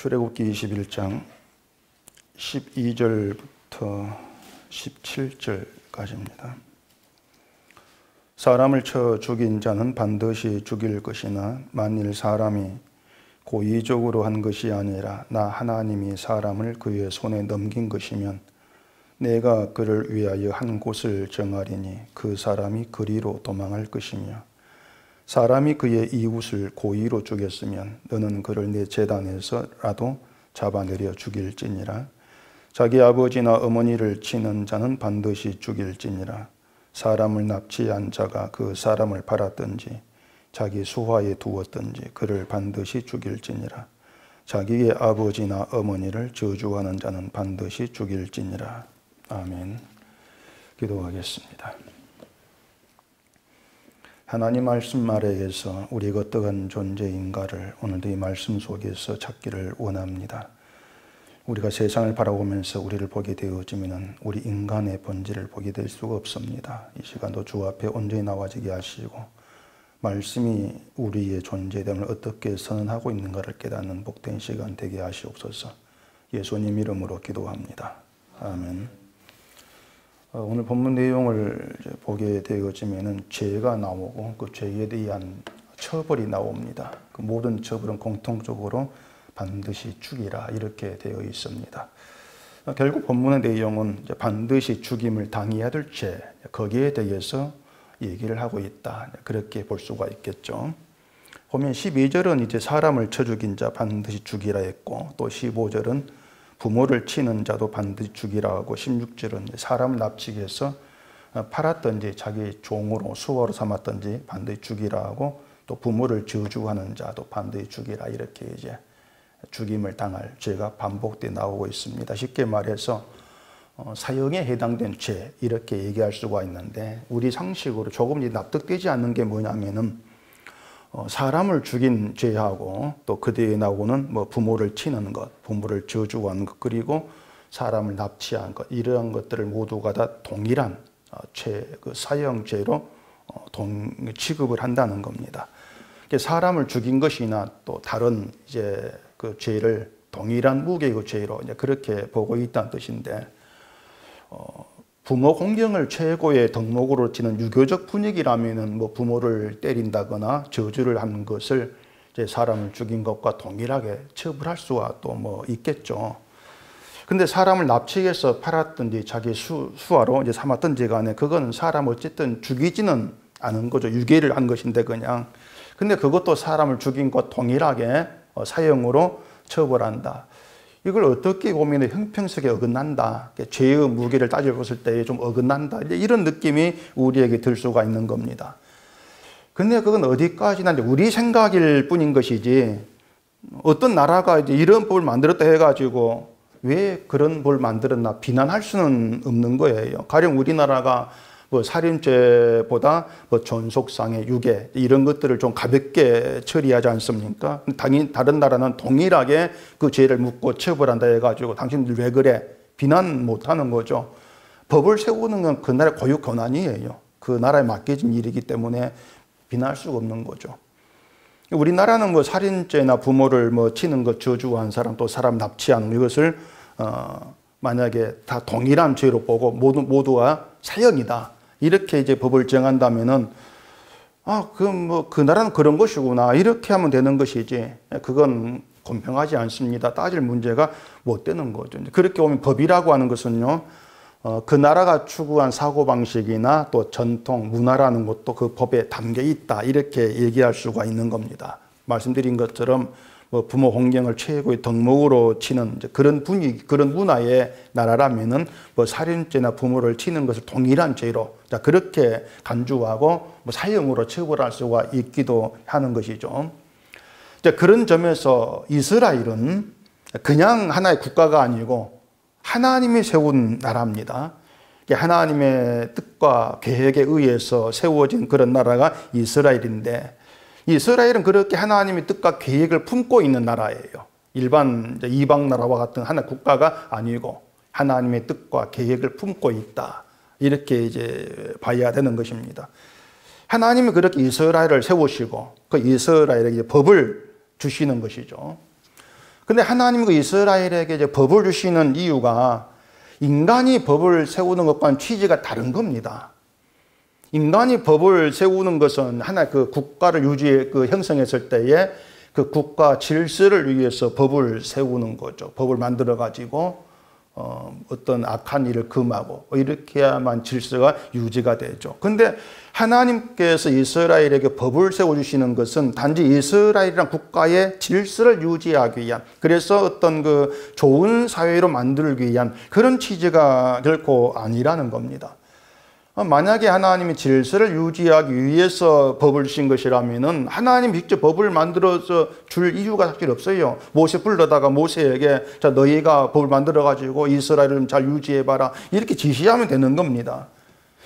출애굽기 21장 12절부터 17절까지입니다. 사람을 쳐 죽인 자는 반드시 죽일 것이나 만일 사람이 고의적으로 한 것이 아니라 나 하나님이 사람을 그의 손에 넘긴 것이면 내가 그를 위하여 한 곳을 정하리니 그 사람이 그리로 도망할 것이며 사람이 그의 이웃을 고의로 죽였으면 너는 그를 내 제단에서라도 잡아내려 죽일지니라. 자기 아버지나 어머니를 치는 자는 반드시 죽일지니라. 사람을 납치한 자가 그 사람을 팔았든지 자기 수하에 두었든지 그를 반드시 죽일지니라. 자기의 아버지나 어머니를 저주하는 자는 반드시 죽일지니라. 아멘. 기도하겠습니다. 하나님 말씀 아래에서 우리가 어떠한 존재인가를 오늘도 이 말씀 속에서 찾기를 원합니다. 우리가 세상을 바라보면서 우리를 보게 되어지면 우리 인간의 본질을 보게 될 수가 없습니다. 이 시간도 주 앞에 온전히 나와지게 하시고 말씀이 우리의 존재됨을 어떻게 선언하고 있는가를 깨닫는 복된 시간 되게 하시옵소서. 예수님 이름으로 기도합니다. 아멘. 오늘 본문 내용을 보게 되어지면 죄가 나오고 그 죄에 대한 처벌이 나옵니다. 그 모든 처벌은 공통적으로 반드시 죽이라 이렇게 되어 있습니다. 결국 본문의 내용은 반드시 죽임을 당해야 될 죄, 거기에 대해서 얘기를 하고 있다. 그렇게 볼 수가 있겠죠. 보면 12절은 이제 사람을 쳐 죽인 자 반드시 죽이라 했고, 또 15절은 부모를 치는 자도 반드시 죽이라 하고, 16절은 사람을 납치해서 팔았든지 자기 종으로 수호로 삼았든지 반드시 죽이라 하고, 또 부모를 저주하는 자도 반드시 죽이라 이렇게 이제 죽임을 당할 죄가 반복돼 나오고 있습니다. 쉽게 말해서 사형에 해당된 죄 이렇게 얘기할 수가 있는데, 우리 상식으로 조금 납득되지 않는 게 뭐냐면은 사람을 죽인 죄하고 또 그 뒤에 나오는 부모를 치는 것, 부모를 저주하는 것, 그리고 사람을 납치한 것, 이러한 것들을 모두가 다 동일한 죄, 그 사형죄로 취급을 한다는 겁니다. 사람을 죽인 것이나 또 다른 이제 그 죄를 동일한 무게의 죄로 이제 그렇게 보고 있다는 뜻인데, 부모 공경을 최고의 덕목으로 치는 유교적 분위기라면은 부모를 때린다거나 저주를 하는 것을 이제 사람을 죽인 것과 동일하게 처벌할 수가 또 있겠죠. 근데 사람을 납치해서 팔았든지 자기 수하로 이제 삼았든지 간에 그건 사람 어쨌든 죽이지는 않은 거죠. 유괴를 한 것인데 그냥. 근데 그것도 사람을 죽인 것과 동일하게 사형으로 처벌한다. 이걸 어떻게 보면 형평성에 어긋난다. 죄의 무게를 따져봤을 때 좀 어긋난다. 이런 느낌이 우리에게 들 수가 있는 겁니다. 근데 그건 어디까지나 우리 생각일 뿐인 것이지, 어떤 나라가 이제 이런 법을 만들었다 해가지고 왜 그런 법을 만들었나 비난할 수는 없는 거예요. 가령 우리나라가 살인죄보다 존속상해, 유괴 이런 것들을 좀 가볍게 처리하지 않습니까? 당연히 다른 나라는 동일하게 그 죄를 묻고 처벌한다 해가지고 당신들 왜 그래? 비난 못하는 거죠. 법을 세우는 건 그 나라의 고유 권한이에요. 그 나라에 맡겨진 일이기 때문에 비난할 수가 없는 거죠. 우리나라는 살인죄나 부모를 치는 것, 저주한 사람, 또 사람 납치하는 이것을 만약에 다 동일한 죄로 보고 모두가 사형이다. 이렇게 이제 법을 정한다면은, 그 나라는 그런 것이구나. 이렇게 하면 되는 것이지. 그건 공평하지 않습니다. 따질 문제가 못 되는 거죠. 그렇게 보면 법이라고 하는 것은요, 그 나라가 추구한 사고방식이나 또 전통, 문화라는 것도 그 법에 담겨 있다. 이렇게 얘기할 수가 있는 겁니다. 말씀드린 것처럼 부모 공경을 최고의 덕목으로 치는 그런 분위기, 그런 문화의 나라라면은 살인죄나 부모를 치는 것을 동일한 죄로 그렇게 간주하고 사형으로 처벌할 수가 있기도 하는 것이죠. 그런 점에서 이스라엘은 그냥 하나의 국가가 아니고 하나님이 세운 나라입니다. 하나님의 뜻과 계획에 의해서 세워진 그런 나라가 이스라엘인데, 이스라엘은 그렇게 하나님의 뜻과 계획을 품고 있는 나라예요. 일반 이방 나라와 같은 하나의 국가가 아니고 하나님의 뜻과 계획을 품고 있다. 이렇게 이제 봐야 되는 것입니다. 하나님이 그렇게 이스라엘을 세우시고 그 이스라엘에게 법을 주시는 것이죠. 근데 하나님 그 이스라엘에게 이제 법을 주시는 이유가 인간이 법을 세우는 것과는 취지가 다른 겁니다. 인간이 법을 세우는 것은 하나 그 국가를 형성했을 때에 그 국가 질서를 위해서 법을 세우는 거죠. 법을 만들어 가지고 어떤 악한 일을 금하고 이렇게 해야만 질서가 유지가 되죠. 근데 하나님께서 이스라엘에게 법을 세워주시는 것은 단지 이스라엘이란 국가의 질서를 유지하기 위한, 그래서 어떤 그 좋은 사회로 만들기 위한 그런 취지가 결코 아니라는 겁니다. 만약에 하나님이 질서를 유지하기 위해서 법을 주신 것이라면은 하나님이 직접 법을 만들어서 줄 이유가 사실 없어요. 모세 불러다가 모세에게 자 너희가 법을 만들어 가지고 이스라엘을 잘 유지해봐라 이렇게 지시하면 되는 겁니다.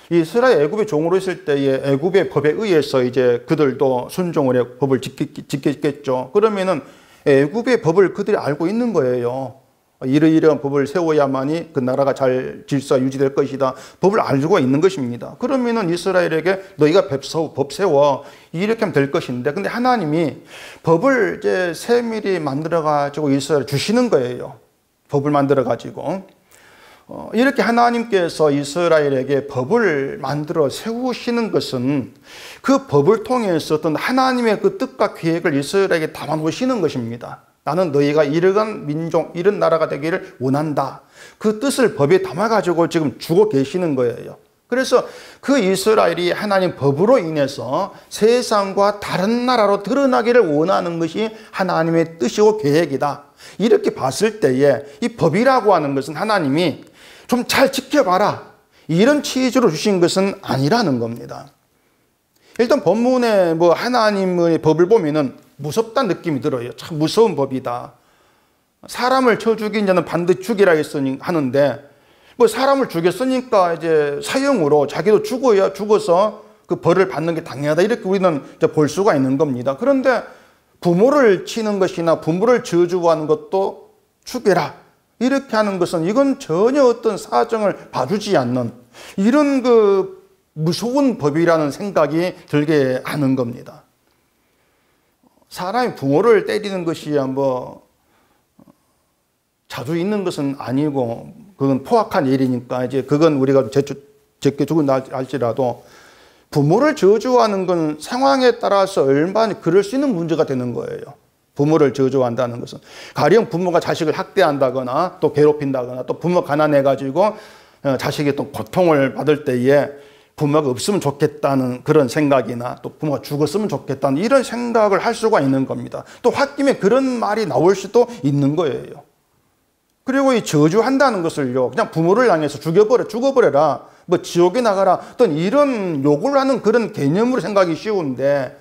이스라엘 애굽의 종으로 있을 때에 애굽의 법에 의해서 이제 그들도 순종을 해 법을 지켰겠죠. 그러면은 애굽의 법을 그들이 알고 있는 거예요. 이러이러한 법을 세워야만이 그 나라가 잘 질서가 유지될 것이다. 법을 알고 있는 것입니다. 그러면은 이스라엘에게 너희가 법 세워 이렇게 하면 될 것인데, 근데 하나님이 법을 이제 세밀히 만들어 가지고 이스라엘 주시는 거예요. 법을 만들어 가지고 이렇게 하나님께서 이스라엘에게 법을 만들어 세우시는 것은 그 법을 통해서 어떤 하나님의 그 뜻과 계획을 이스라엘에게 담아 놓으시는 것입니다. 나는 너희가 이러한 민족, 이런 나라가 되기를 원한다. 그 뜻을 법에 담아가지고 지금 주고 계시는 거예요. 그래서 그 이스라엘이 하나님 법으로 인해서 세상과 다른 나라로 드러나기를 원하는 것이 하나님의 뜻이고 계획이다. 이렇게 봤을 때에 이 법이라고 하는 것은 하나님이 좀 잘 지켜봐라. 이런 취지로 주신 것은 아니라는 겁니다. 일단 본문에 뭐 하나님의 법을 보면은 무섭다는 느낌이 들어요. 참 무서운 법이다. 사람을 쳐 죽인 자는 반드시 죽이라 하는데 뭐 사람을 죽였으니까 이제 사형으로 자기도 죽어서 그 벌을 받는 게 당연하다. 이렇게 우리는 볼 수가 있는 겁니다. 그런데 부모를 치는 것이나 부모를 저주하는 것도 죽여라. 이렇게 하는 것은 이건 전혀 어떤 사정을 봐주지 않는 이런 그 무서운 법이라는 생각이 들게 하는 겁니다. 사람이 부모를 때리는 것이 뭐 자주 있는 것은 아니고 그건 포악한 일이니까 이제 그건 우리가 제게 죽은 알지라도 부모를 저주하는 건 상황에 따라서 얼마나 그럴 수 있는 문제가 되는 거예요. 부모를 저주한다는 것은 가령 부모가 자식을 학대한다거나 또 괴롭힌다거나 또 부모 가난해 가지고 자식이 또 고통을 받을 때에 부모가 없으면 좋겠다는 그런 생각이나 또 부모가 죽었으면 좋겠다는 이런 생각을 할 수가 있는 겁니다. 또 홧김에 그런 말이 나올 수도 있는 거예요. 그리고 이 저주한다는 것을요, 그냥 부모를 향해서 죽어버려라, 뭐 지옥에 나가라, 어떤 이런 욕을 하는 그런 개념으로 생각이 쉬운데,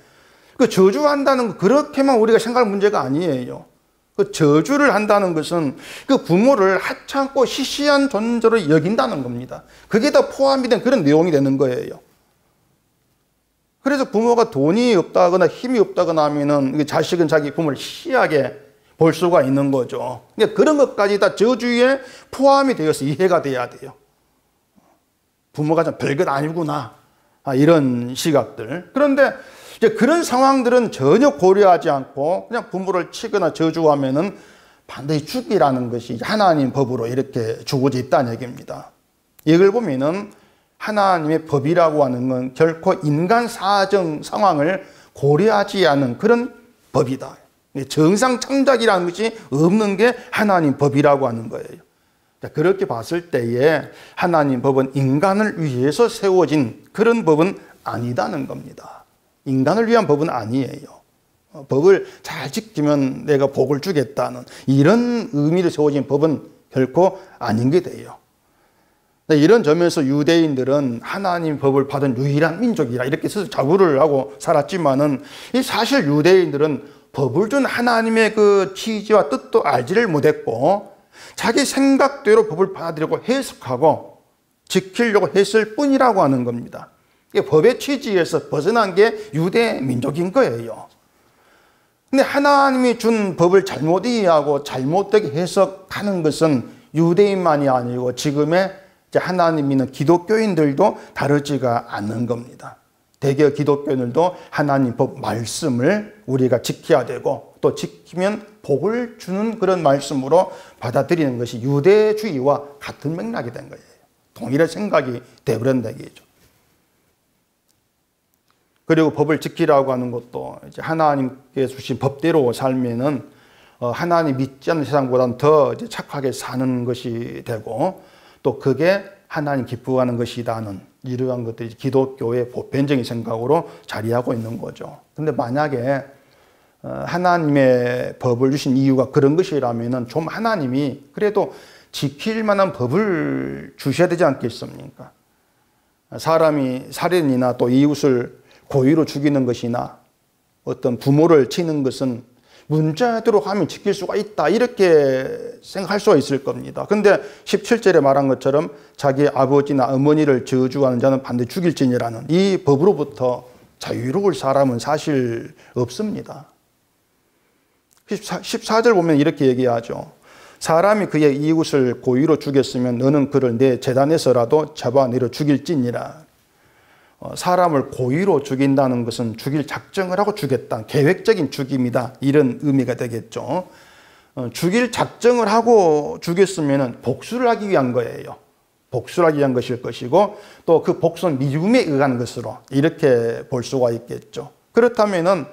그 저주한다는 거 그렇게만 우리가 생각할 문제가 아니에요. 그 저주를 한다는 것은 그 부모를 하찮고 시시한 존재로 여긴다는 겁니다. 그게 다 포함이 된 그런 내용이 되는 거예요. 그래서 부모가 돈이 없다거나 힘이 없다거나 하면은 자식은 자기 부모를 시시하게 볼 수가 있는 거죠. 그러니까 그런 것까지 다 저주에 포함이 되어서 이해가 돼야 돼요. 부모가 좀 별것 아니구나. 이런 시각들. 그런데 이제 그런 상황들은 전혀 고려하지 않고 그냥 부모를 치거나 저주하면은 반드시 죽이라는 것이 하나님 법으로 이렇게 주어져 있다는 얘기입니다. 이걸 보면은 하나님의 법이라고 하는 건 결코 인간 사정 상황을 고려하지 않은 그런 법이다. 정상 창작이라는 것이 없는 게 하나님 법이라고 하는 거예요. 그렇게 봤을 때에 하나님 법은 인간을 위해서 세워진 그런 법은 아니다는 겁니다. 인간을 위한 법은 아니에요. 법을 잘 지키면 내가 복을 주겠다는 이런 의미로 세워진 법은 결코 아닌 게 돼요. 이런 점에서 유대인들은 하나님 법을 받은 유일한 민족이라 이렇게 스스로 자부를 하고 살았지만은 사실 유대인들은 법을 준 하나님의 그 취지와 뜻도 알지를 못했고 자기 생각대로 법을 받아들이고 해석하고 지키려고 했을 뿐이라고 하는 겁니다. 법의 취지에서 벗어난 게 유대 민족인 거예요. 근데 하나님이 준 법을 잘못 이해하고 잘못되게 해석하는 것은 유대인만이 아니고 지금의 하나님 믿는 기독교인들도 다르지가 않는 겁니다. 대개 기독교인들도 하나님 법 말씀을 우리가 지켜야 되고 또 지키면 복을 주는 그런 말씀으로 받아들이는 것이 유대주의와 같은 맥락이 된 거예요. 동일한 생각이 되어버린다 얘기죠. 그리고 법을 지키라고 하는 것도 이제 하나님께서 주신 법대로 살면은 하나님 믿지 않는 세상보다는 더 이제 착하게 사는 것이 되고 또 그게 하나님 기뻐하는 것이라는 이러한 것들이 기독교의 보편적인 생각으로 자리하고 있는 거죠. 근데 만약에 하나님의 법을 주신 이유가 그런 것이라면은 좀 하나님이 그래도 지킬 만한 법을 주셔야 되지 않겠습니까? 사람이 살인이나 또 이웃을 고의로 죽이는 것이나 어떤 부모를 치는 것은 문자대로 하면 지킬 수가 있다 이렇게 생각할 수가 있을 겁니다. 근데 17절에 말한 것처럼 자기 아버지나 어머니를 저주하는 자는 반드시 죽일지니라는 이 법으로부터 자유로울 사람은 사실 없습니다. 14절 보면 이렇게 얘기하죠. 사람이 그의 이웃을 고의로 죽였으면 너는 그를 내 제단에서라도 잡아내려 죽일지니라. 사람을 고의로 죽인다는 것은 죽일 작정을 하고 죽였다. 계획적인 죽임이다. 이런 의미가 되겠죠. 죽일 작정을 하고 죽였으면 복수를 하기 위한 거예요. 복수를 하기 위한 것일 것이고 또 그 복수는 미움에 의한 것으로 이렇게 볼 수가 있겠죠. 그렇다면은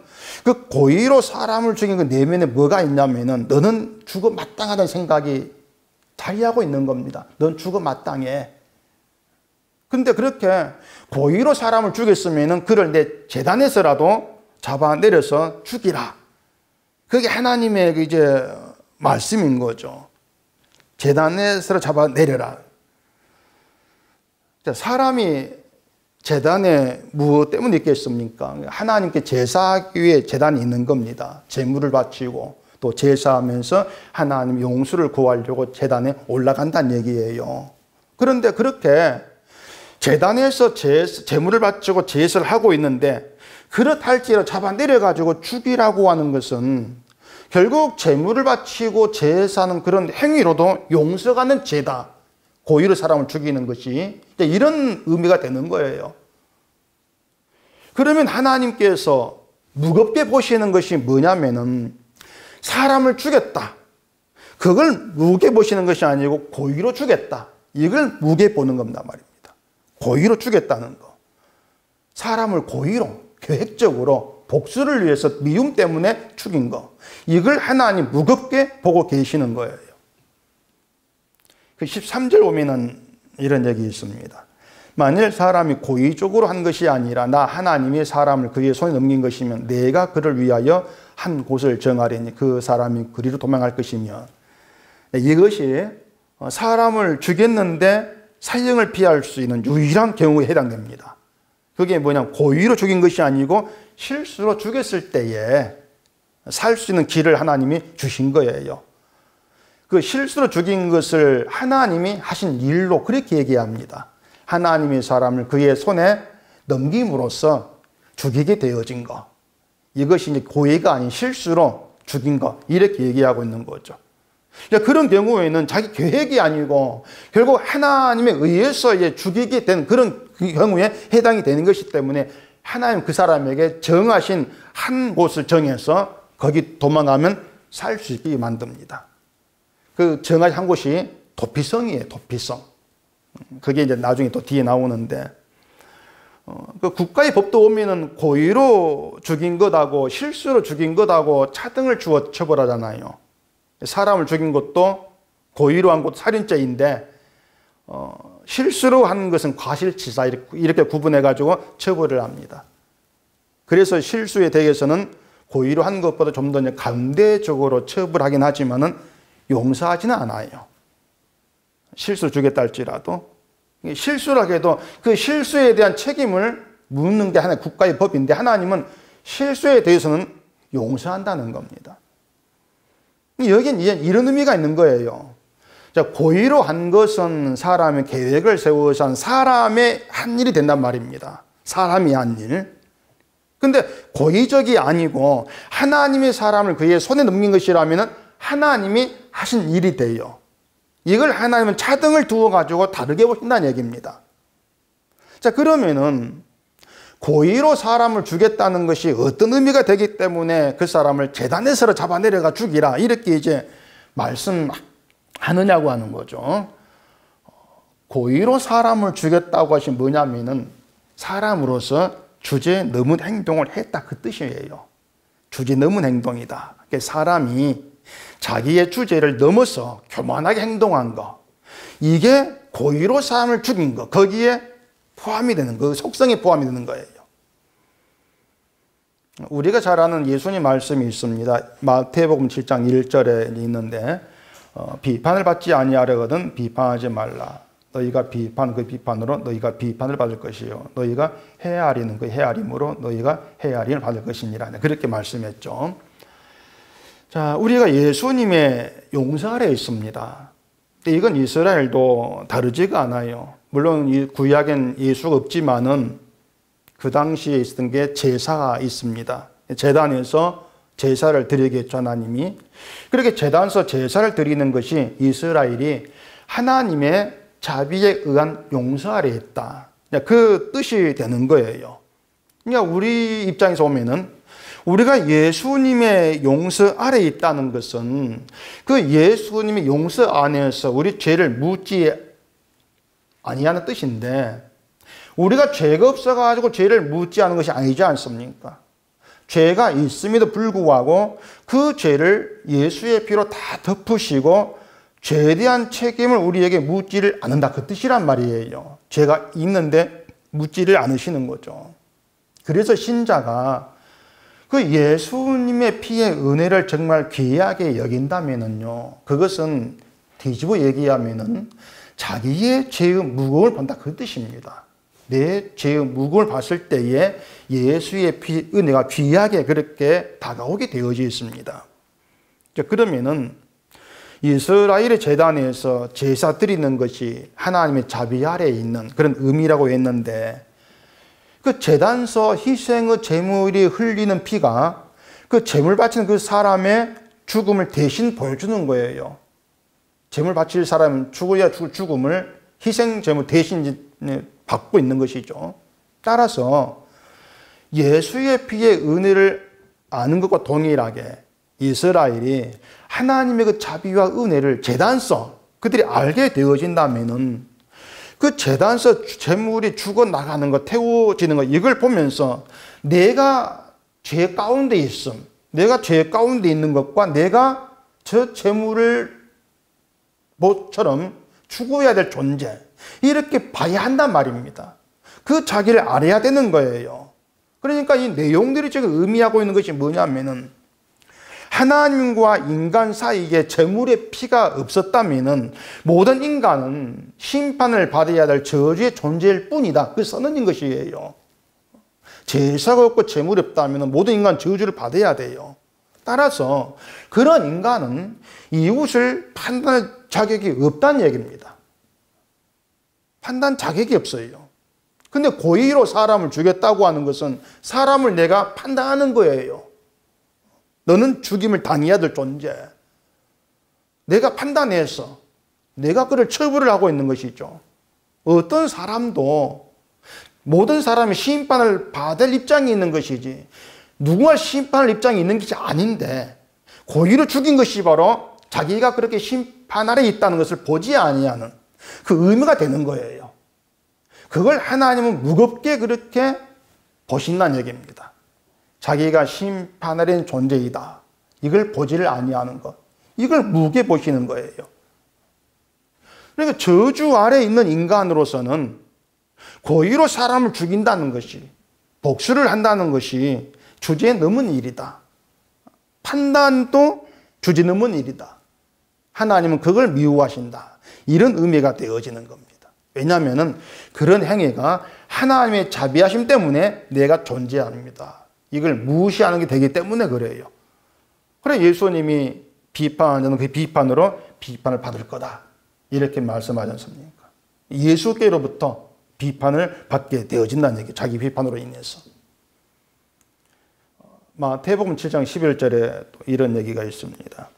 그 고의로 사람을 죽인 그 내면에 뭐가 있냐면은 너는 죽어 마땅하다는 생각이 자리하고 있는 겁니다. 넌 죽어 마땅해. 근데 그렇게 고의로 사람을 죽였으면은 그를 내 제단에서라도 잡아내려서 죽이라. 그게 하나님의 이제 말씀인 거죠. 제단에서 잡아내려라. 사람이 제단에 무엇 때문에 있겠습니까? 하나님께 제사하기 위해 제단이 있는 겁니다. 제물을 바치고 또 제사하면서 하나님 용서를 구하려고 제단에 올라간다는 얘기예요. 그런데 그렇게 제단에서 제물을 바치고 제사를 하고 있는데 그렇할지라도 잡아내려가지고 죽이라고 하는 것은 결국 제물을 바치고 제사하는 그런 행위로도 용서가는 죄다. 고의로 사람을 죽이는 것이 이런 의미가 되는 거예요. 그러면 하나님께서 무겁게 보시는 것이 뭐냐면은 사람을 죽였다. 그걸 무게 보시는 것이 아니고 고의로 죽였다. 이걸 무게 보는 겁니다 말입니다. 고의로 죽였다는 거. 사람을 고의로 계획적으로 복수를 위해서 미움 때문에 죽인 거. 이걸 하나님 무겁게 보고 계시는 거예요. 그 13절 보면은 이런 얘기 있습니다. 만일 사람이 고의적으로 한 것이 아니라 나 하나님이 사람을 그의 손에 넘긴 것이면 내가 그를 위하여 한 곳을 정하리니 그 사람이 그리로 도망할 것이며 이것이 사람을 죽였는데 사형을 피할 수 있는 유일한 경우에 해당됩니다. 그게 뭐냐면 고의로 죽인 것이 아니고 실수로 죽였을 때에 살 수 있는 길을 하나님이 주신 거예요. 그 실수로 죽인 것을 하나님이 하신 일로 그렇게 얘기합니다. 하나님이 사람을 그의 손에 넘김으로써 죽이게 되어진 거. 이것이 이제 고의가 아닌 실수로 죽인 거. 이렇게 얘기하고 있는 거죠. 그런 경우에는 자기 계획이 아니고 결국 하나님에 의해서 죽이게 된 그런 경우에 해당이 되는 것이기 때문에 하나님 그 사람에게 정하신 한 곳을 정해서 거기 도망가면 살 수 있게 만듭니다. 그 정하신 한 곳이 도피성이에요. 도피성. 그게 이제 나중에 또 뒤에 나오는데 그 국가의 법도 보면은 고의로 죽인 것하고 실수로 죽인 것하고 차등을 주어 처벌하잖아요. 사람을 죽인 것도 고의로 한 것도 살인죄인데 실수로 한 것은 과실치사 이렇게 구분해가지고 처벌을 합니다. 그래서 실수에 대해서는 고의로 한 것보다 좀 더 강대적으로 처벌하긴 하지만은 용서하지는 않아요. 실수를 죽였다 할지라도 실수라 해도 그 실수에 대한 책임을 묻는 게 하나의 국가의 법인데 하나님은 실수에 대해서는 용서한다는 겁니다. 여기엔 이런 의미가 있는 거예요. 자, 고의로 한 것은 사람의 계획을 세워서 한 사람의 한 일이 된단 말입니다. 사람이 한 일. 근데 고의적이 아니고 하나님의 사람을 그의 손에 넘긴 것이라면 하나님이 하신 일이 돼요. 이걸 하나님은 차등을 두어가지고 다르게 보신다는 얘기입니다. 자, 그러면은 고의로 사람을 죽였다는 것이 어떤 의미가 되기 때문에 그 사람을 제단에서 잡아내려가 죽이라 이렇게 이제 말씀하느냐고 하는 거죠. 고의로 사람을 죽였다고 하신 뭐냐면은 사람으로서 주제에 넘은 행동을 했다 그 뜻이에요. 주제 넘은 행동이다. 사람이 자기의 주제를 넘어서 교만하게 행동한 거, 이게 고의로 사람을 죽인 거, 거기에 포함이 되는 거, 속성이 포함이 되는 거예요. 우리가 잘 아는 예수님 말씀이 있습니다. 마태복음 7장 1절에 있는데 비판을 받지 아니하려거든 비판하지 말라. 너희가 그 비판으로 너희가 비판을 받을 것이요 너희가 헤아리는 그 헤아림으로 너희가 헤아림을 받을 것이니라. 그렇게 말씀했죠. 자, 우리가 예수님의 용서 아래 있습니다. 이건 이스라엘도 다르지가 않아요. 물론 이 구약엔 예수가 없지만은 그 당시에 있었던 게 제사가 있습니다. 제단에서 제사를 드리겠죠, 하나님이. 그렇게 제단에서 제사를 드리는 것이 이스라엘이 하나님의 자비에 의한 용서 아래 있다. 그 뜻이 되는 거예요. 그러니까 우리 입장에서 보면은 우리가 예수님의 용서 아래 있다는 것은 그 예수님의 용서 안에서 우리 죄를 묻지 아니하는 뜻인데, 우리가 죄가 없어가지고 죄를 묻지 않은 것이 아니지 않습니까? 죄가 있음에도 불구하고 그 죄를 예수의 피로 다 덮으시고 죄에 대한 책임을 우리에게 묻지를 않는다 그 뜻이란 말이에요. 죄가 있는데 묻지를 않으시는 거죠. 그래서 신자가 그 예수님의 피의 은혜를 정말 귀하게 여긴다면은요, 그것은 뒤집어 얘기하면은 자기의 죄의 무거움을 본다 그 뜻입니다. 내 죄의 무거움을 봤을 때에 예수의 피 은혜가 귀하게 그렇게 다가오게 되어져 있습니다. 그러면은 이스라엘의 제단에서 제사 드리는 것이 하나님의 자비 아래에 있는 그런 의미라고 했는데, 그 제단서 희생의 제물이 흘리는 피가 그 제물 바치는 그 사람의 죽음을 대신 보여주는 거예요. 제물 바칠 사람은 죽어야 죽을 죽음을 희생 제물 대신 받고 있는 것이죠. 따라서 예수의 피의 은혜를 아는 것과 동일하게 이스라엘이 하나님의 그 자비와 은혜를 제단서 그들이 알게 되어진다면은 그 제단서 제물이 죽어나가는 것, 태워지는 것, 이걸 보면서 내가 죄 가운데 있음, 내가 죄 가운데 있는 것과 내가 저 제물을 모처럼 죽어야 될 존재, 이렇게 봐야 한단 말입니다. 그 자기를 알아야 되는 거예요. 그러니까 이 내용들이 지금 의미하고 있는 것이 뭐냐면은 하나님과 인간 사이에 제물의 피가 없었다면은 모든 인간은 심판을 받아야 될 저주의 존재일 뿐이다. 그 선언인 것이에요. 제사가 없고 제물이 없다면 모든 인간 저주를 받아야 돼요. 따라서 그런 인간은 이웃을 판단할 자격이 없다는 얘기입니다. 판단 자격이 없어요. 근데 고의로 사람을 죽였다고 하는 것은 사람을 내가 판단하는 거예요. 너는 죽임을 당해야 될 존재. 내가 판단해서 내가 그를 처벌을 하고 있는 것이죠. 어떤 사람도 모든 사람이 심판을 받을 입장이 있는 것이지 누군가 심판할 입장이 있는 것이 아닌데 고의로 죽인 것이 바로 자기가 그렇게 심판 아래 있다는 것을 보지 아니하는 그 의미가 되는 거예요. 그걸 하나님은 무겁게 그렇게 보신다는 얘기입니다. 자기가 심판 아래 있는 존재이다. 이걸 보지를 아니하는 것. 이걸 무게 보시는 거예요. 그러니까 저주 아래 있는 인간으로서는 고의로 사람을 죽인다는 것이, 복수를 한다는 것이 주제에 넘은 일이다. 판단도 주제 넘은 일이다. 하나님은 그걸 미워하신다. 이런 의미가 되어지는 겁니다. 왜냐하면 그런 행위가 하나님의 자비하심 때문에 내가 존재합니다. 이걸 무시하는 게 되기 때문에 그래요. 그래 예수님이 비판하는 그 비판으로 비판을 받을 거다. 이렇게 말씀하지 않습니까? 예수께로부터 비판을 받게 되어진다는 얘기, 자기 비판으로 인해서. 마태복음 7장 11절에 또 이런 얘기가 있습니다.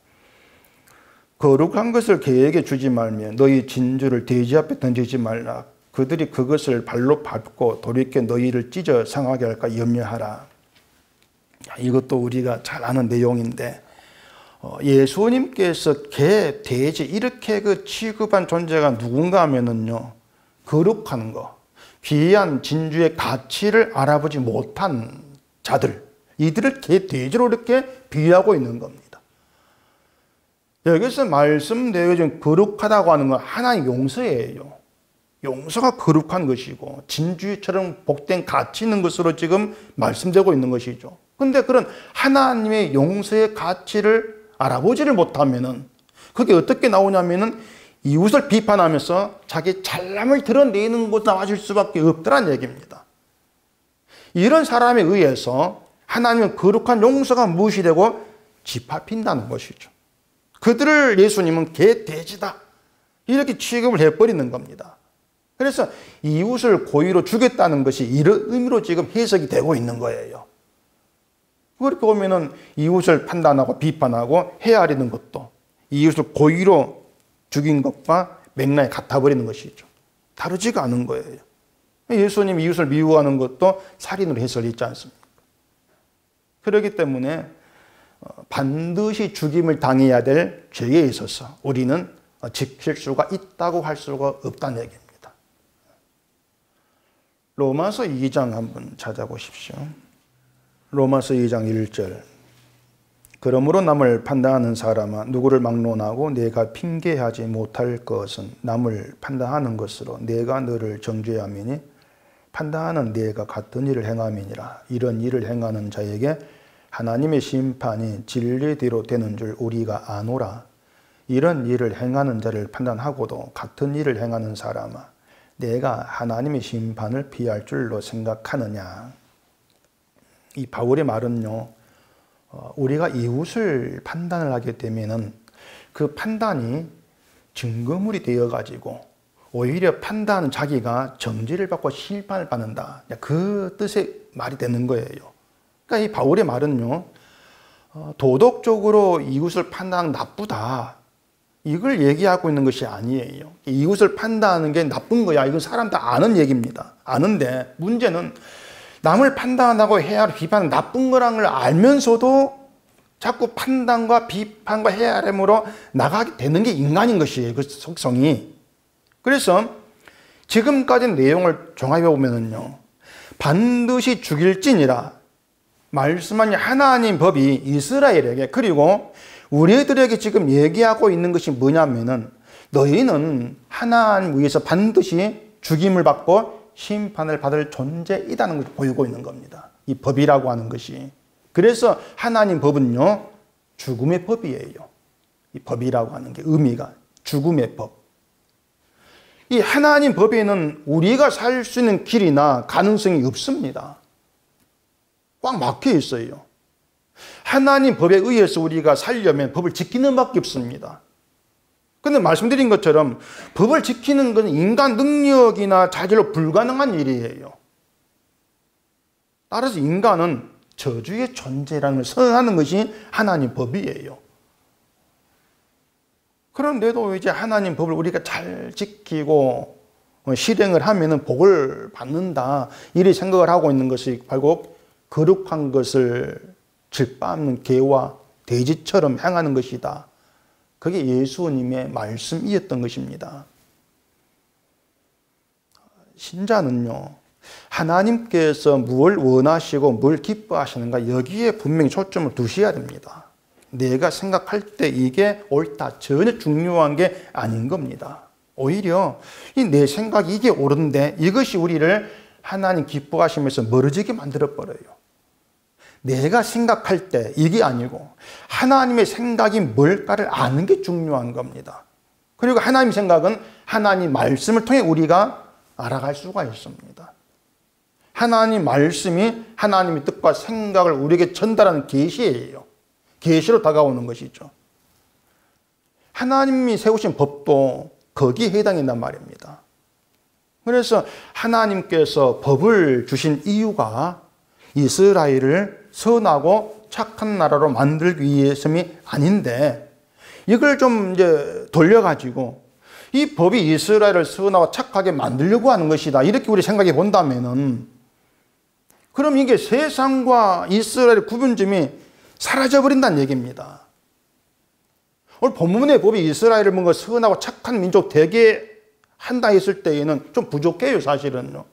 거룩한 것을 개에게 주지 말며 너희 진주를 돼지 앞에 던지지 말라. 그들이 그것을 발로 밟고 돌이켜 너희를 찢어 상하게 할까 염려하라. 이것도 우리가 잘 아는 내용인데, 예수님께서 개, 돼지 이렇게 그 취급한 존재가 누군가 하면은요, 거룩한 거, 귀한 진주의 가치를 알아보지 못한 자들, 이들을 개, 돼지로 이렇게 비유하고 있는 겁니다. 여기서 말씀되어진 거룩하다고 하는 건 하나의 용서예요. 용서가 거룩한 것이고 진주처럼 복된 가치 있는 것으로 지금 말씀되고 있는 것이죠. 근데 그런 하나님의 용서의 가치를 알아보지를 못하면은 그게 어떻게 나오냐면은 이웃을 비판하면서 자기 잘남을 드러내는 곳 나와줄 수밖에 없더란 얘기입니다. 이런 사람에 의해서 하나님의 거룩한 용서가 무시되고 짓밟힌다는 것이죠. 그들을 예수님은 개, 돼지다 이렇게 취급을 해버리는 겁니다. 그래서 이웃을 고의로 죽였다는 것이 이런 의미로 지금 해석이 되고 있는 거예요. 그렇게 보면은 이웃을 판단하고 비판하고 헤아리는 것도 이웃을 고의로 죽인 것과 맥락이 같아버리는 것이죠. 다르지가 않은 거예요. 예수님이 이웃을 미워하는 것도 살인으로 해석이 있지 않습니까? 그렇기 때문에 반드시 죽임을 당해야 될 죄에 있어서 우리는 지킬 수가 있다고 할 수가 없다는 얘기입니다. 로마서 2장 한번 찾아보십시오. 로마서 2장 1절. 그러므로 남을 판단하는 사람아 누구를 막론하고 내가 핑계하지 못할 것은 남을 판단하는 것으로 내가 너를 정죄함이니 판단하는 내가 같은 일을 행함이니라. 이런 일을 행하는 자에게 하나님의 심판이 진리대로 되는 줄 우리가 아노라. 이런 일을 행하는 자를 판단하고도 같은 일을 행하는 사람아 내가 하나님의 심판을 피할 줄로 생각하느냐. 이 바울의 말은요, 우리가 이웃을 판단을 하게 되면은 그 판단이 증거물이 되어가지고 오히려 판단은 자기가 정죄를 받고 심판을 받는다. 그 뜻의 말이 되는 거예요. 그러니까 이 바울의 말은요, 도덕적으로 이웃을 판단하는 나쁘다. 이걸 얘기하고 있는 것이 아니에요. 이웃을 판단하는 게 나쁜 거야. 이건 사람 다 아는 얘기입니다. 아는데 문제는 남을 판단하고 헤아려 비판은 나쁜 거라는 걸 알면서도 자꾸 판단과 비판과 헤아림으로 나가게 되는 게 인간인 것이에요. 그 속성이. 그래서 지금까지 내용을 종합해 보면은요, 반드시 죽일지니라 말씀한 하나님 법이 이스라엘에게 그리고 우리들에게 지금 얘기하고 있는 것이 뭐냐면은 너희는 하나님 위해서 반드시 죽임을 받고 심판을 받을 존재이라는 것을 보이고 있는 겁니다. 이 법이라고 하는 것이. 그래서 하나님 법은요, 죽음의 법이에요. 이 법이라고 하는 게 의미가 죽음의 법. 이 하나님 법에는 우리가 살 수 있는 길이나 가능성이 없습니다. 꽉 막혀 있어요. 하나님 법에 의해서 우리가 살려면 법을 지키는 밖에 없습니다. 그런데 말씀드린 것처럼 법을 지키는 것은 인간 능력이나 자질로 불가능한 일이에요. 따라서 인간은 저주의 존재라는 걸 선언하는 것이 하나님 법이에요. 그런데도 이제 하나님 법을 우리가 잘 지키고 실행을 하면은 복을 받는다. 이렇게 생각을 하고 있는 것이 결국 거룩한 것을 질밟는 개와 돼지처럼 행하는 것이다. 그게 예수님의 말씀이었던 것입니다. 신자는요, 하나님께서 뭘 원하시고 뭘 기뻐하시는가 여기에 분명히 초점을 두셔야 됩니다. 내가 생각할 때 이게 옳다, 전혀 중요한 게 아닌 겁니다. 오히려 내 생각이 이게 옳은데 이것이 우리를 하나님 기뻐하시면서 멀어지게 만들어버려요. 내가 생각할 때 이게 아니고 하나님의 생각이 뭘까를 아는 게 중요한 겁니다. 그리고 하나님의 생각은 하나님 말씀을 통해 우리가 알아갈 수가 있습니다. 하나님 말씀이 하나님의 뜻과 생각을 우리에게 전달하는 계시예요. 계시로 다가오는 것이죠. 하나님이 세우신 법도 거기에 해당한단 말입니다. 그래서 하나님께서 법을 주신 이유가 이스라엘을 선하고 착한 나라로 만들기 위해서이 아닌데 이걸 좀 이제 돌려가지고 이 법이 이스라엘을 선하고 착하게 만들려고 하는 것이다. 이렇게 우리 생각해 본다면은, 그럼 이게 세상과 이스라엘의 구분점이 사라져버린다는 얘기입니다. 오늘 본문의 법이 이스라엘을 뭔가 선하고 착한 민족 되게 한다 했을 때에는 좀 부족해요, 사실은요.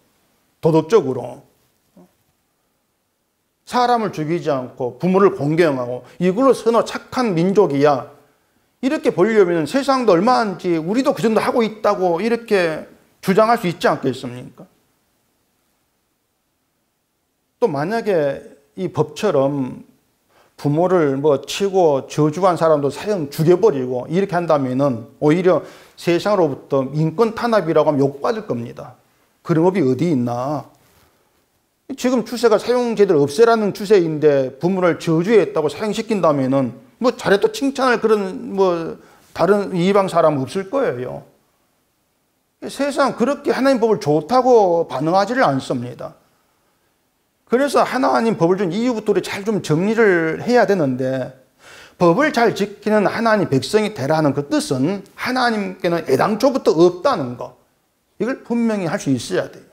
도덕적으로. 사람을 죽이지 않고 부모를 공경하고 이걸로 선하고 착한 민족이야. 이렇게 보려면 세상도 얼마인지 우리도 그 정도 하고 있다고 이렇게 주장할 수 있지 않겠습니까? 또 만약에 이 법처럼 부모를 뭐 치고 저주한 사람도 사형 죽여버리고 이렇게 한다면은 오히려 세상으로부터 인권 탄압이라고 하면 욕받을 겁니다. 그런 법이 어디 있나? 지금 추세가 사형제도를 없애라는 추세인데 부모를 저주했다고 사형시킨다면은 뭐 잘했다 칭찬할 그런 뭐 다른 이방 사람 없을 거예요. 세상 그렇게 하나님 법을 좋다고 반응하지를 않습니다. 그래서 하나님 법을 준 이유부터 우리 잘 좀 정리를 해야 되는데, 법을 잘 지키는 하나님 백성이 되라는 그 뜻은 하나님께는 애당초부터 없다는 거, 이걸 분명히 할 수 있어야 돼요.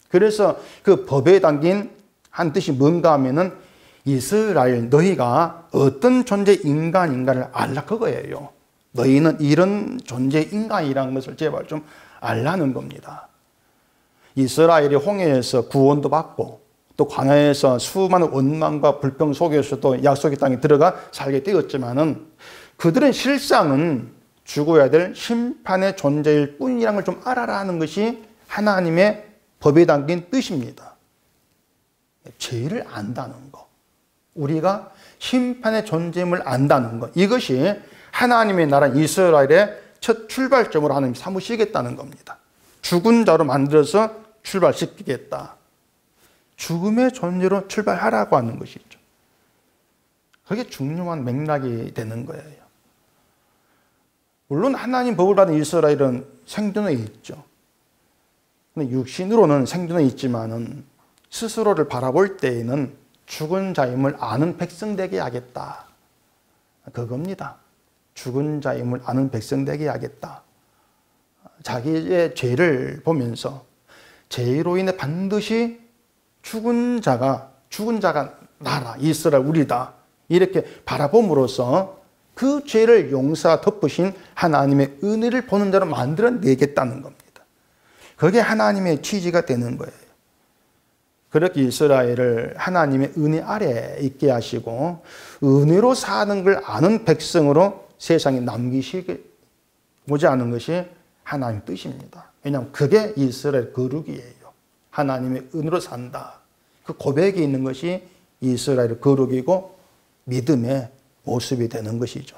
그래서 그 법에 담긴 한 뜻이 뭔가 하면은 이스라엘 너희가 어떤 존재 인간인가를 알라 그거예요. 너희는 이런 존재 인간이라는 것을 제발 좀 알라는 겁니다. 이스라엘이 홍해에서 구원도 받고 또 광야에서 수많은 원망과 불평 속에서도 약속의 땅에 들어가 살게 되었지만은 그들은 실상은 죽어야 될 심판의 존재일 뿐이라는 걸 좀 알아라는 것이 하나님의 법에 담긴 뜻입니다. 죄를 안다는 거, 우리가 심판의 존재임을 안다는 것, 이것이 하나님의 나라 이스라엘의 첫 출발점으로 하나님 삼으시겠다는 겁니다. 죽은 자로 만들어서 출발시키겠다. 죽음의 존재로 출발하라고 하는 것이죠. 그게 중요한 맥락이 되는 거예요. 물론 하나님 법을 받은 이스라엘은 생존에 있죠. 근데 육신으로는 생존에 있지만은 스스로를 바라볼 때에는 죽은 자임을 아는 백성 되게 하겠다. 그겁니다. 죽은 자임을 아는 백성 되게 하겠다. 자기의 죄를 보면서 죄로 인해 반드시 죽은 자가 나라, 이스라엘 우리다. 이렇게 바라봄으로써 그 죄를 용서 덮으신 하나님의 은혜를 보는 자로 만들어내겠다는 겁니다. 그게 하나님의 취지가 되는 거예요. 그렇게 이스라엘을 하나님의 은혜 아래 있게 하시고 은혜로 사는 걸 아는 백성으로 세상에 남기시고자 하는 것이 하나님의 뜻입니다. 왜냐하면 그게 이스라엘 거룩이에요. 하나님의 은혜로 산다. 그 고백이 있는 것이 이스라엘의 거룩이고 믿음의 모습이 되는 것이죠.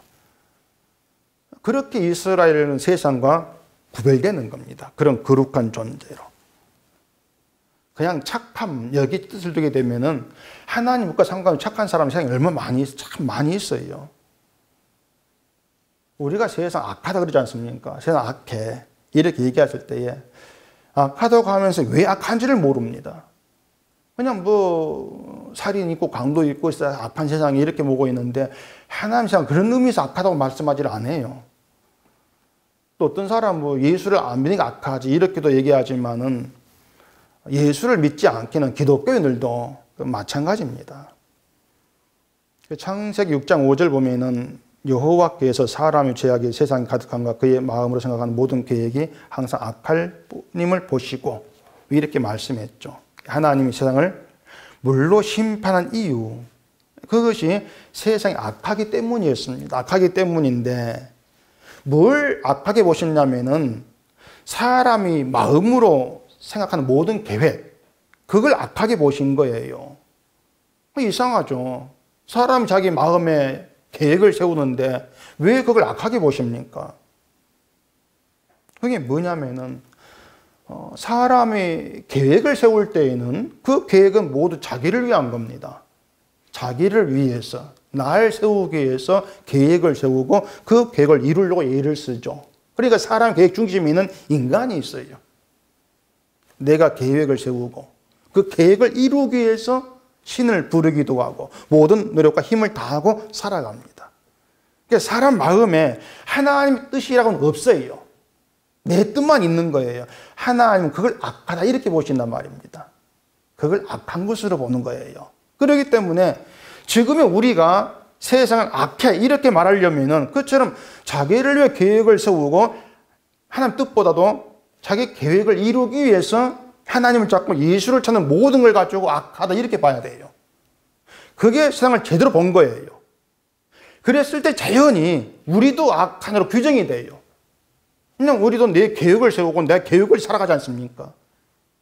그렇게 이스라엘은 세상과 구별되는 겁니다. 그런 거룩한 존재로. 그냥 착함, 여기 뜻을 두게 되면은 하나님과 상관없이 착한 사람이 세상에 얼마나 참 많이 있어요. 우리가 세상 악하다 그러지 않습니까? 세상 악해. 이렇게 얘기했을 때에 악하다고 하면서 왜 악한지를 모릅니다. 그냥 뭐 살인 있고 강도 있고 악한 세상에 이렇게 보고 있는데 하나님 세상 그런 의미에서 악하다고 말씀하지를 않아요. 또 어떤 사람은 뭐 예수를 안 믿으니까 악하지 이렇게도 얘기하지만은 예수를 믿지 않기는 기독교인들도 마찬가지입니다. 창세기 6장 5절 보면은 여호와께서 사람의 죄악이 세상에 가득한가 그의 마음으로 생각하는 모든 계획이 항상 악할 뿐임을 보시고 이렇게 말씀했죠. 하나님이 세상을 물로 심판한 이유, 그것이 세상이 악하기 때문이었습니다. 악하기 때문인데 뭘 악하게 보셨냐면은 사람이 마음으로 생각하는 모든 계획, 그걸 악하게 보신 거예요. 이상하죠. 사람이 자기 마음에 계획을 세우는데 왜 그걸 악하게 보십니까? 그게 뭐냐면은 사람이 계획을 세울 때에는 그 계획은 모두 자기를 위한 겁니다. 자기를 위해서, 날 세우기 위해서 계획을 세우고 그 계획을 이루려고 애를 쓰죠. 그러니까 사람 계획 중심에 있는 인간이 있어요. 내가 계획을 세우고 그 계획을 이루기 위해서 신을 부르기도 하고 모든 노력과 힘을 다하고 살아갑니다. 그러니까 사람 마음에 하나님의 뜻이라고는 없어요. 내 뜻만 있는 거예요. 하나님은 그걸 악하다 이렇게 보신단 말입니다. 그걸 악한 것으로 보는 거예요. 그렇기 때문에 지금의 우리가 세상을 악해 이렇게 말하려면은 그처럼 자기를 위해 계획을 세우고 하나님 뜻보다도 자기 계획을 이루기 위해서 하나님을 찾고 예수를 찾는 모든 걸 가지고 악하다 이렇게 봐야 돼요. 그게 세상을 제대로 본 거예요. 그랬을 때 자연히 우리도 악한으로 규정이 돼요. 그냥 우리도 내 계획을 세우고 내 계획을 살아가지 않습니까?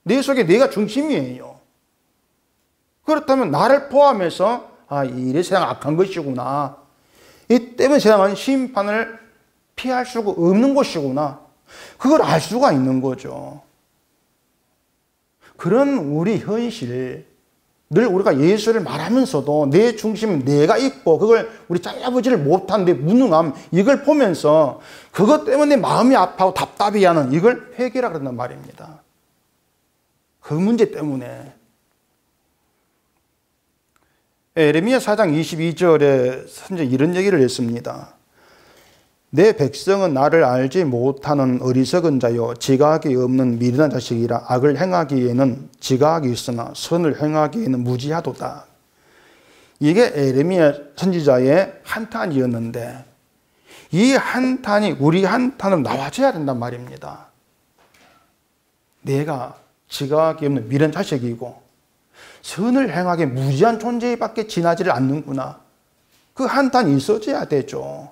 내 속에 내가 중심이에요. 그렇다면 나를 포함해서 이 세상 악한 것이구나. 이 때문에 세상은 심판을 피할 수가 없는 것이구나. 그걸 알 수가 있는 거죠. 그런 우리 현실, 늘 우리가 예수를 말하면서도 내 중심은 내가 있고 그걸 우리 잘라보지를 못한 내 무능함 이걸 보면서 그것 때문에 마음이 아파하고 답답해하는 이걸 회개라 그런단 말입니다. 그 문제 때문에 예레미야 4장 22절에 선제 이런 얘기를 했습니다. 내 백성은 나를 알지 못하는 어리석은 자요 지각이 없는 미련한 자식이라. 악을 행하기에는 지각이 있으나 선을 행하기에는 무지하도다. 이게 예레미야 선지자의 한탄이었는데 이 한탄이 우리 한탄으로 나와줘야 된단 말입니다. 내가 지각이 없는 미련한 자식이고 선을 행하기에 무지한 존재밖에 지나지를 않는구나. 그 한탄이 있어져야 되죠.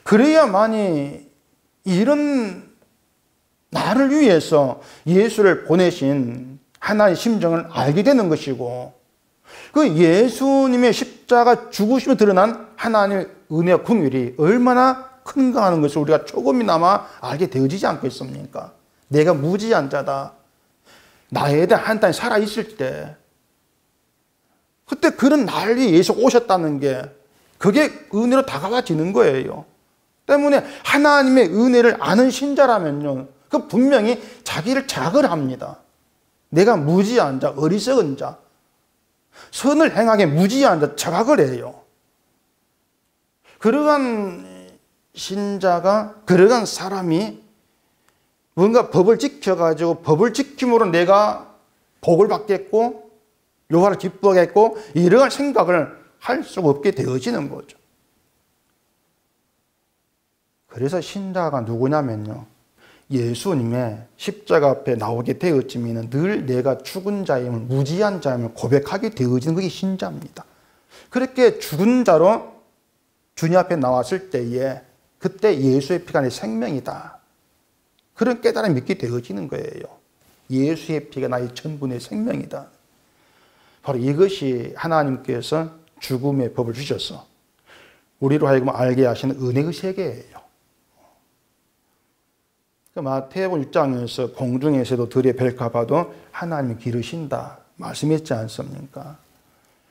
그래야만이 이런 나를 위해서 예수를 보내신 하나님의 심정을 알게 되는 것이고 그 예수님의 십자가 죽으심에 드러난 하나님의 은혜와 긍휼이 얼마나 큰가 하는 것을 우리가 조금이나마 알게 되어지지 않겠습니까? 내가 무지한 자다. 나에 대한 한탄이 살아있을 때 그때 그런 나를 위해 예수 오셨다는 게 그게 은혜로 다가와지는 거예요. 때문에 하나님의 은혜를 아는 신자라면요, 그 분명히 자기를 자각을 합니다. 내가 무지한 자, 어리석은 자, 선을 행하게 무지한 자 자각을 해요. 그러한 신자가, 그러한 사람이 뭔가 법을 지켜가지고 법을 지킴으로 내가 복을 받겠고 여호와를 기뻐하겠고 이러한 생각을 할 수가 없게 되어지는 거죠. 그래서 신자가 누구냐면요, 예수님의 십자가 앞에 나오게 되었지만 늘 내가 죽은 자임을, 무지한 자임을 고백하게 되어지는 그게 신자입니다. 그렇게 죽은 자로 주님 앞에 나왔을 때에 그때 예수의 피가 내 생명이다. 그런 깨달음이 믿게 되어지는 거예요. 예수의 피가 나의 전부의 생명이다. 바로 이것이 하나님께서 죽음의 법을 주셔서 우리로 하여금 알게 하시는 은혜의 세계예요. 마태복음 6장에서 공중에서도 들에 뵐까봐도 하나님이 기르신다 말씀했지 않습니까?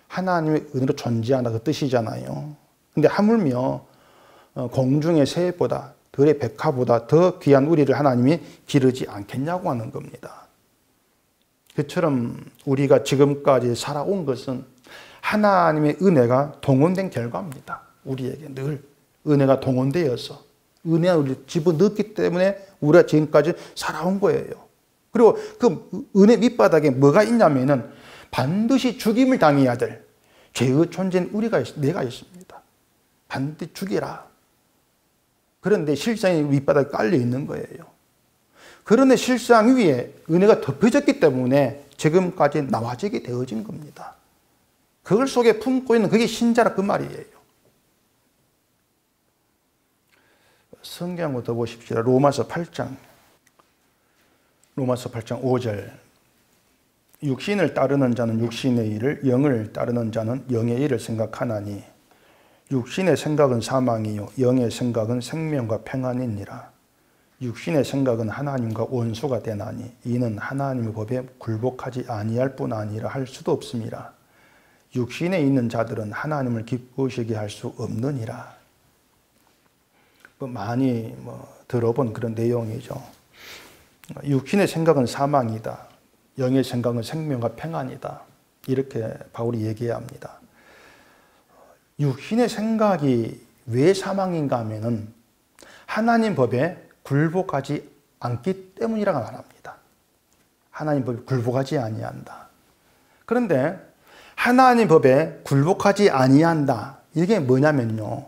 하나님의 은혜로 존재한다 그 뜻이잖아요. 근데 하물며 공중의 새보다 들의 백합보다 더 귀한 우리를 하나님이 기르지 않겠냐고 하는 겁니다. 그처럼 우리가 지금까지 살아온 것은 하나님의 은혜가 동원된 결과입니다. 우리에게 늘 은혜가 동원되어서 은혜가 우리를 집어넣기 때문에 우리가 지금까지 살아온 거예요. 그리고 그 은혜 밑바닥에 뭐가 있냐면은 반드시 죽임을 당해야 될 죄의 존재는 내가 있습니다. 반드시 죽이라. 그런데 실상이 밑바닥에 깔려 있는 거예요. 그런데 실상 위에 은혜가 덮여졌기 때문에 지금까지 나와지게 되어진 겁니다. 그걸 속에 품고 있는 그게 신자라 그 말이에요. 성경부터 보십시오. 로마서 8장 5절. 육신을 따르는 자는 육신의 일을, 영을 따르는 자는 영의 일을 생각하나니 육신의 생각은 사망이요 영의 생각은 생명과 평안이니라. 육신의 생각은 하나님과 원수가 되나니 이는 하나님의 법에 굴복하지 아니할 뿐 아니라 할 수도 없음이라. 육신에 있는 자들은 하나님을 기쁘시게 할 수 없느니라. 많이 들어본 그런 내용이죠. 육신의 생각은 사망이다. 영의 생각은 생명과 평안이다. 이렇게 바울이 얘기합니다. 육신의 생각이 왜 사망인가 하면은 하나님 법에 굴복하지 않기 때문이라고 말합니다. 하나님 법에 굴복하지 아니한다. 그런데 하나님 법에 굴복하지 아니한다. 이게 뭐냐면요.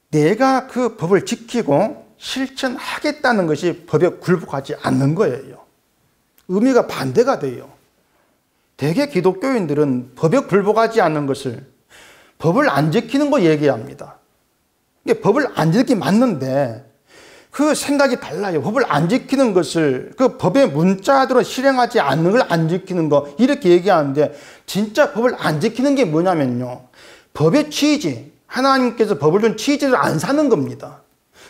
내가 그 법을 지키고 실천하겠다는 것이 법에 굴복하지 않는 거예요. 의미가 반대가 돼요. 대개 기독교인들은 법에 굴복하지 않는 것을 법을 안 지키는 거 얘기합니다. 이게 법을 안 지키기 맞는데 그 생각이 달라요. 법을 안 지키는 것을 그 법의 문자대로 실행하지 않는 걸 안 지키는 거 이렇게 얘기하는데 진짜 법을 안 지키는 게 뭐냐면요. 법의 취지, 하나님께서 법을 준 취지를 안 사는 겁니다.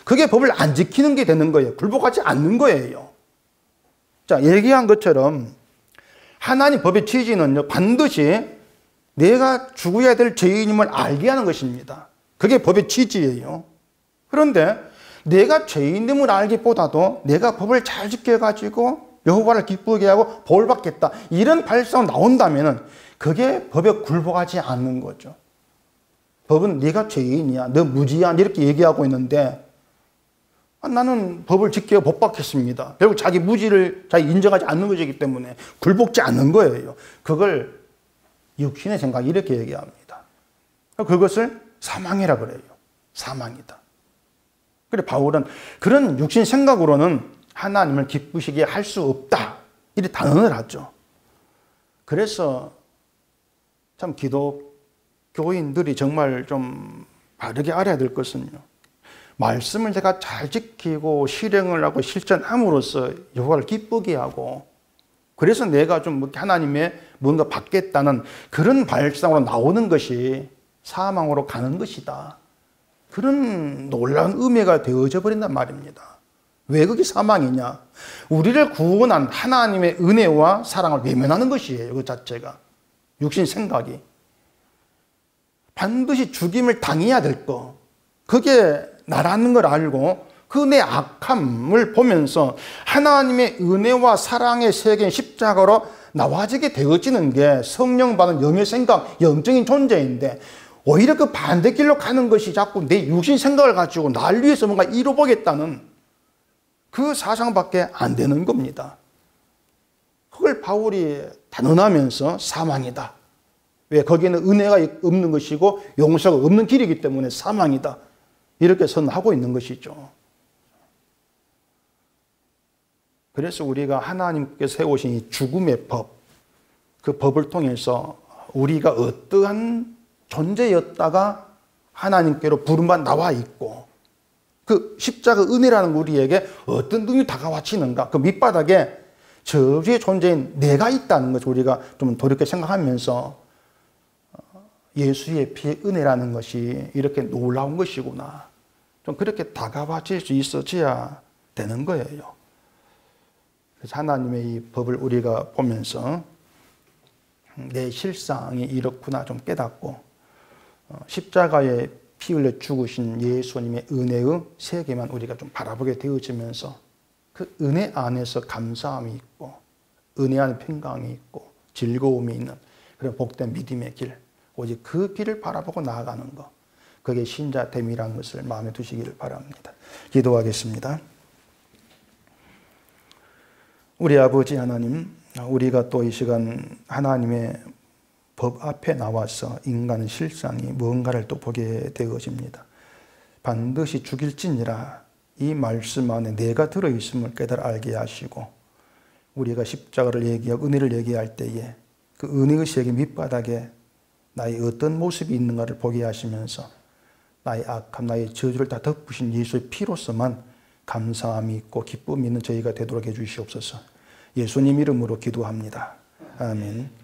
그게 법을 안 지키는 게 되는 거예요. 굴복하지 않는 거예요. 자, 얘기한 것처럼 하나님 법의 취지는요, 반드시 내가 죽어야 될 죄인임을 알게 하는 것입니다. 그게 법의 취지예요. 그런데 내가 죄인임을 알기보다도 내가 법을 잘 지켜가지고 여호와를 기쁘게 하고 볼 받겠다. 이런 발상 나온다면 그게 법에 굴복하지 않는 거죠. 법은 네가 죄인이야, 너 무지야 이렇게 얘기하고 있는데 나는 법을 지켜 복 받겠습니다. 결국 자기 무지를 자기 인정하지 않는 것이기 때문에 굴복지 않는 거예요. 그걸 육신의 생각 이렇게 얘기합니다. 그것을 사망이라 그래요. 사망이다. 그래 바울은 그런 육신 생각으로는 하나님을 기쁘시게 할 수 없다. 이렇게 단언을 하죠. 그래서 참 기독교인들이 정말 좀 바르게 알아야 될 것은요. 말씀을 내가 잘 지키고 실행을 하고 실천함으로써 여호와를 기쁘게 하고 그래서 내가 좀 하나님의 뭔가 받겠다는 그런 발상으로 나오는 것이 사망으로 가는 것이다. 그런 놀라운 의미가 되어져 버린단 말입니다. 왜 그게 사망이냐? 우리를 구원한 하나님의 은혜와 사랑을 외면하는 것이에요. 그 자체가. 육신 생각이. 반드시 죽임을 당해야 될 거. 그게 나라는 걸 알고 그 내 악함을 보면서 하나님의 은혜와 사랑의 세계인 십자가로 나와지게 되어지는 게 성령 받은 영의 생각, 영적인 존재인데 오히려 그 반대길로 가는 것이 자꾸 내 육신 생각을 가지고 날 위해서 뭔가 이뤄보겠다는 그 사상밖에 안 되는 겁니다. 그걸 바울이 단언하면서 사망이다. 왜? 거기에는 은혜가 없는 것이고 용서가 없는 길이기 때문에 사망이다. 이렇게 선하고 있는 것이죠. 그래서 우리가 하나님께서 세우신 이 죽음의 법, 그 법을 통해서 우리가 어떠한 존재였다가 하나님께로 부름받아 나와 있고 그 십자가 은혜라는 우리에게 어떤 능력이 다가와치는가 그 밑바닥에 저주의 존재인 내가 있다는 것을 우리가 좀 돌이켜 생각하면서 예수의 피의 은혜라는 것이 이렇게 놀라운 것이구나. 좀 그렇게 다가와질 수 있어져야 되는 거예요. 그래서 하나님의 이 법을 우리가 보면서 내 실상이 이렇구나 좀 깨닫고 십자가에 피 흘려 죽으신 예수님의 은혜의 세계만 우리가 좀 바라보게 되어지면서 그 은혜 안에서 감사함이 있고 은혜 안에 평강이 있고 즐거움이 있는 그런 복된 믿음의 길 오직 그 길을 바라보고 나아가는 것 그게 신자됨이라는 것을 마음에 두시기를 바랍니다. 기도하겠습니다. 우리 아버지 하나님, 우리가 또 이 시간 하나님의 법 앞에 나와서 인간의 실상이 무언가를 또 보게 되어집니다. 반드시 죽일지니라 이 말씀 안에 내가 들어있음을 깨달아 알게 하시고 우리가 십자가를 얘기하고 은혜를 얘기할 때에 그 은혜의 세계 밑바닥에 나의 어떤 모습이 있는가를 보게 하시면서 나의 악함, 나의 저주를 다 덮으신 예수의 피로서만 감사함이 있고 기쁨이 있는 저희가 되도록 해주시옵소서. 예수님 이름으로 기도합니다. 아멘.